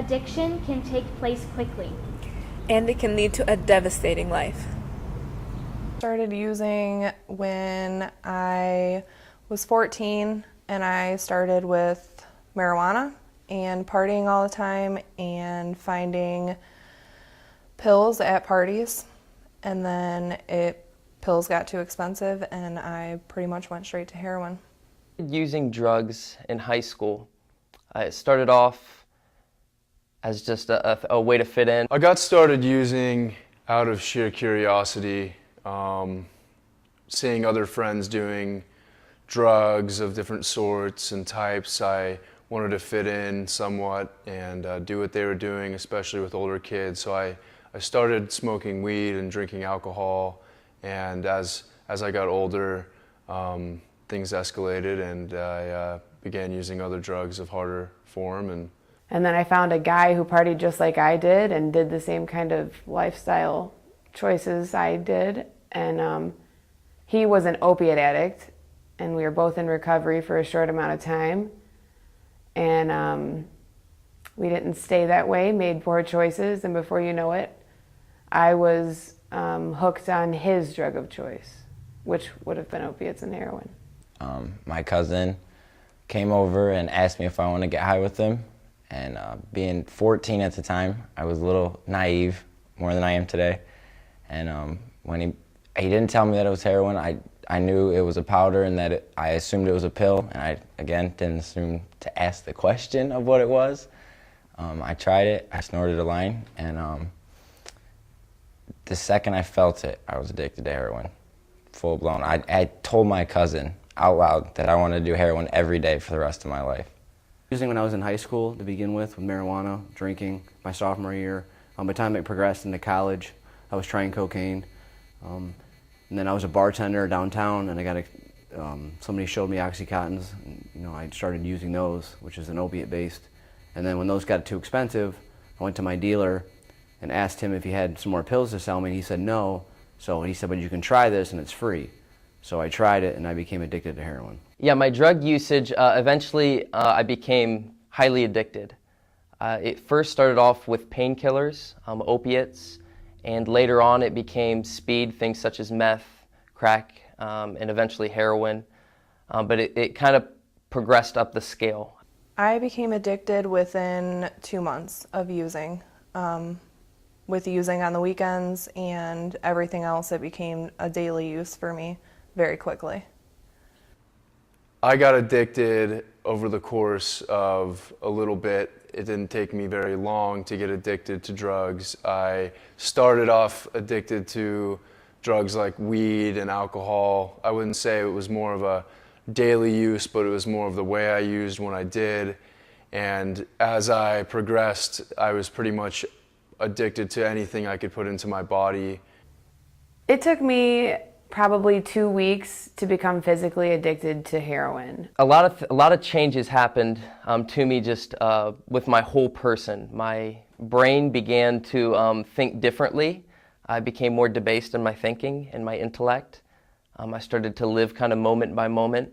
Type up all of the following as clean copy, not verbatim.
Addiction can take place quickly. And it can lead to a devastating life. Started using when I was 14, and I started with marijuana and partying all the time and finding pills at parties, and then pills got too expensive and I pretty much went straight to heroin. Using drugs in high school, it started off as just a way to fit in. I got started using out of sheer curiosity, seeing other friends doing drugs of different sorts and types. I wanted to fit in somewhat and do what they were doing, especially with older kids. So I started smoking weed and drinking alcohol, and as I got older, things escalated and I began using other drugs of harder form. And then I found a guy who partied just like I did and did the same kind of lifestyle choices I did, and he was an opiate addict, and we were both in recovery for a short amount of time, and we didn't stay that way, made poor choices, and before you know it, I was hooked on his drug of choice, which would have been opiates and heroin. My cousin came over and asked me if I wanted to get high with him, and being 14 at the time, I was a little naive, more than I am today, and when he didn't tell me that it was heroin, I knew it was a powder and that I assumed it was a pill, and I, again, didn't assume to ask the question of what it was. I tried it, I snorted a line, and the second I felt it, I was addicted to heroin, full blown. I told my cousin out loud that I wanted to do heroin every day for the rest of my life. Using when I was in high school to begin with marijuana, drinking my sophomore year. By the time it progressed into college, I was trying cocaine. And then I was a bartender downtown, and I got somebody showed me Oxycontins, and, I started using those, which is an opiate based. And then when those got too expensive, I went to my dealer and asked him if he had some more pills to sell me, and he said no. So he said, but you can try this and it's free. So I tried it and I became addicted to heroin. Yeah, my drug usage, eventually I became highly addicted. It first started off with painkillers, opiates, and later on it became speed, things such as meth, crack, and eventually heroin. But it kind of progressed up the scale. I became addicted within 2 months of using. With using on the weekends and everything else, it became a daily use for me very quickly. I got addicted over the course of a little bit. It didn't take me very long to get addicted to drugs. I started off addicted to drugs like weed and alcohol. I wouldn't say it was more of a daily use, but it was more of the way I used when I did. And as I progressed, I was pretty much addicted to anything I could put into my body. It took me probably 2 weeks to become physically addicted to heroin. A lot of changes happened to me just with my whole person. My brain began to think differently. I became more debased in my thinking and my intellect. I started to live kind of moment by moment.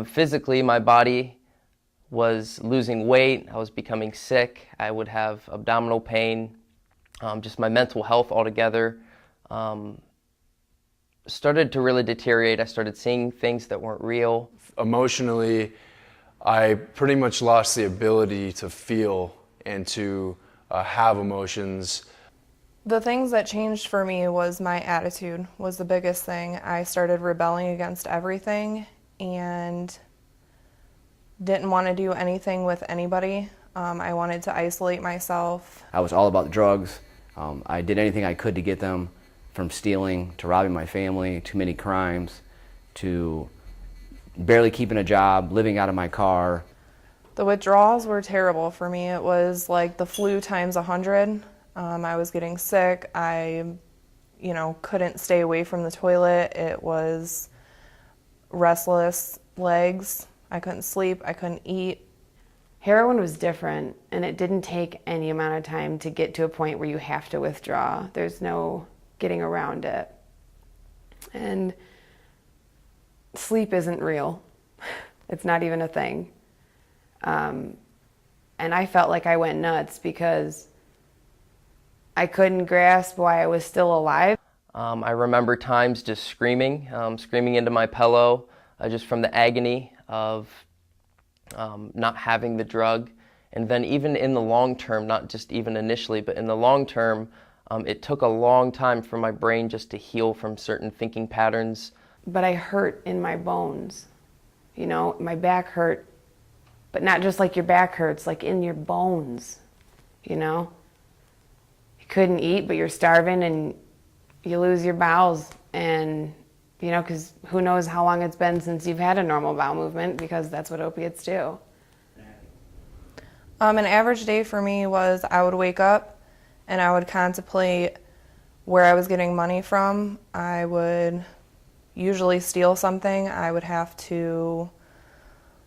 Physically, my body was losing weight. I was becoming sick. I would have abdominal pain. Just my mental health altogether started to really deteriorate. I started seeing things that weren't real. Emotionally, I pretty much lost the ability to feel and to have emotions. The things that changed for me was my attitude was the biggest thing. I started rebelling against everything and didn't want to do anything with anybody. I wanted to isolate myself. I was all about the drugs. I did anything I could to get them, from stealing to robbing my family, too many crimes, to barely keeping a job, living out of my car. The withdrawals were terrible for me. It was like the flu times 100. I was getting sick. I, couldn't stay away from the toilet. It was restless legs. I couldn't sleep. I couldn't eat. Heroin was different, and it didn't take any amount of time to get to a point where you have to withdraw. There's no getting around it. And sleep isn't real. It's not even a thing. And I felt like I went nuts because I couldn't grasp why I was still alive. I remember times just screaming into my pillow, just from the agony of not having the drug. And then even in the long term, not just even initially, but in the long term, it took a long time for my brain just to heal from certain thinking patterns. But I hurt in my bones. You know, my back hurt, but not just like your back hurts, like in your bones, you know? You couldn't eat, but you're starving and you lose your bowels, and, you know, because who knows how long it's been since you've had a normal bowel movement, because that's what opiates do. An average day for me was I would wake up and I would contemplate where I was getting money from. I would usually steal something. I would have to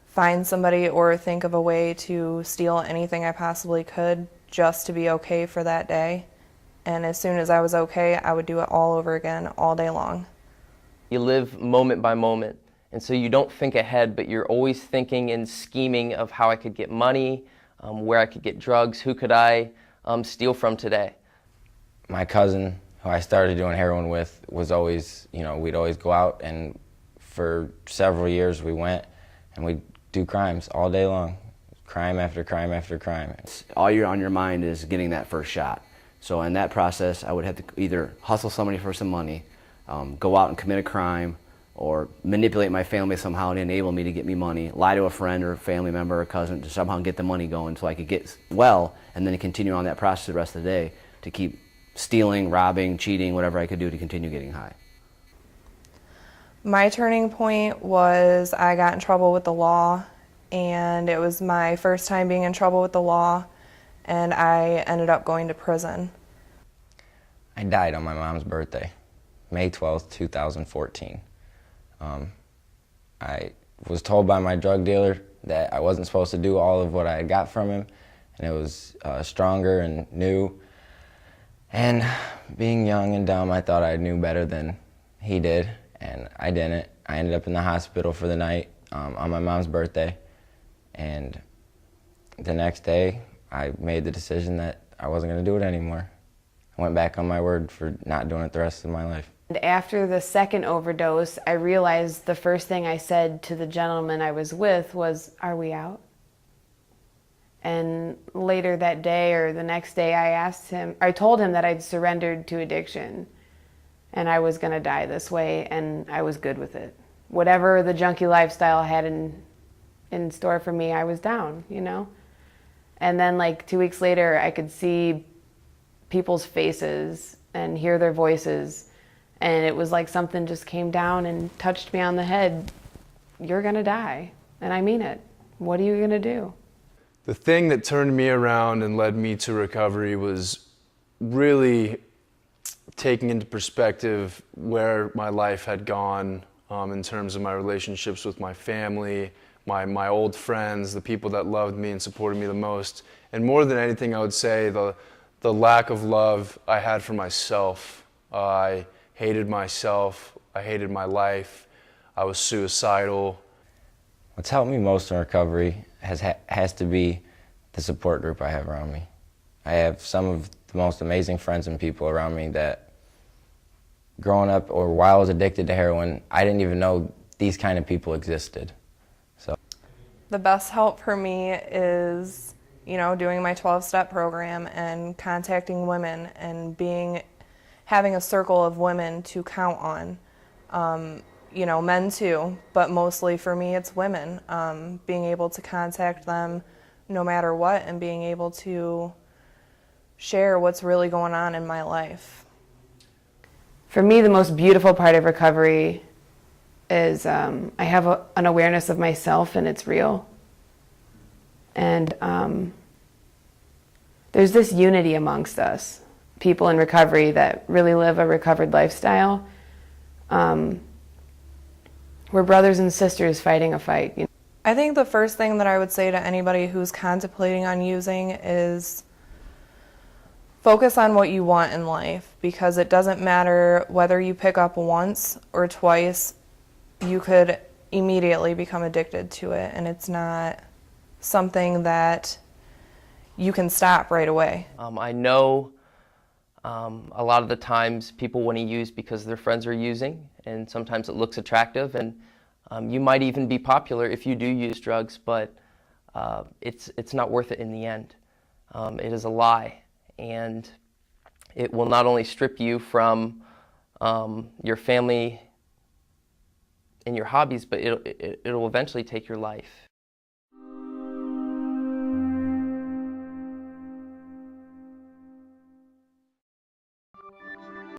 find somebody or think of a way to steal anything I possibly could just to be okay for that day. And as soon as I was okay, I would do it all over again all day long. You live moment by moment, and so you don't think ahead, but you're always thinking and scheming of how I could get money, where I could get drugs, who could I steal from today. My cousin, who I started doing heroin with, was always, you know, we'd always go out, and for several years we went and we'd do crimes all day long, crime after crime after crime. All you're on your mind is getting that first shot. So in that process, I would have to either hustle somebody for some money, go out and commit a crime, or manipulate my family somehow to enable me to get me money, lie to a friend or a family member or cousin to somehow get the money going so I could get well, and then continue on that process the rest of the day to keep stealing, robbing, cheating, whatever I could do to continue getting high. My turning point was I got in trouble with the law, and it was my first time being in trouble with the law, and I ended up going to prison. I died on my mom's birthday, May 12th, 2014. I was told by my drug dealer that I wasn't supposed to do all of what I had got from him, and it was stronger and new. And being young and dumb, I thought I knew better than he did, and I didn't. I ended up in the hospital for the night on my mom's birthday, and the next day I made the decision that I wasn't going to do it anymore. I went back on my word for not doing it the rest of my life. And after the second overdose, I realized the first thing I said to the gentleman I was with was, "Are we out?" And later that day or the next day, I told him that I'd surrendered to addiction and I was going to die this way, and I was good with it. Whatever the junkie lifestyle had in store for me, I was down, you know? And then like 2 weeks later, I could see people's faces and hear their voices, and it was like something just came down and touched me on the head. You're gonna die, and I mean it. What are you gonna do? The thing that turned me around and led me to recovery was really taking into perspective where my life had gone in terms of my relationships with my family, my old friends, the people that loved me and supported me the most. And more than anything, I would say the lack of love I had for myself. I hated myself, I hated my life, I was suicidal. What's helped me most in recovery has to be the support group I have around me. I have some of the most amazing friends and people around me that growing up or while I was addicted to heroin, I didn't even know these kind of people existed. So The best help for me is, you know, doing my 12-step program and contacting women and having a circle of women to count on. You know, men too, but mostly for me it's women. Being able to contact them no matter what and being able to share what's really going on in my life. For me, the most beautiful part of recovery is I have an awareness of myself, and it's real. And there's this unity amongst us, people in recovery that really live a recovered lifestyle. We're brothers and sisters fighting a fight. You know? I think the first thing that I would say to anybody who's contemplating on using is focus on what you want in life, because it doesn't matter whether you pick up once or twice, you could immediately become addicted to it, and it's not something that you can stop right away. I know a lot of the times people want to use because their friends are using, and sometimes it looks attractive, and you might even be popular if you do use drugs, but it's not worth it in the end. It is a lie, and it will not only strip you from your family and your hobbies, but it'll eventually take your life.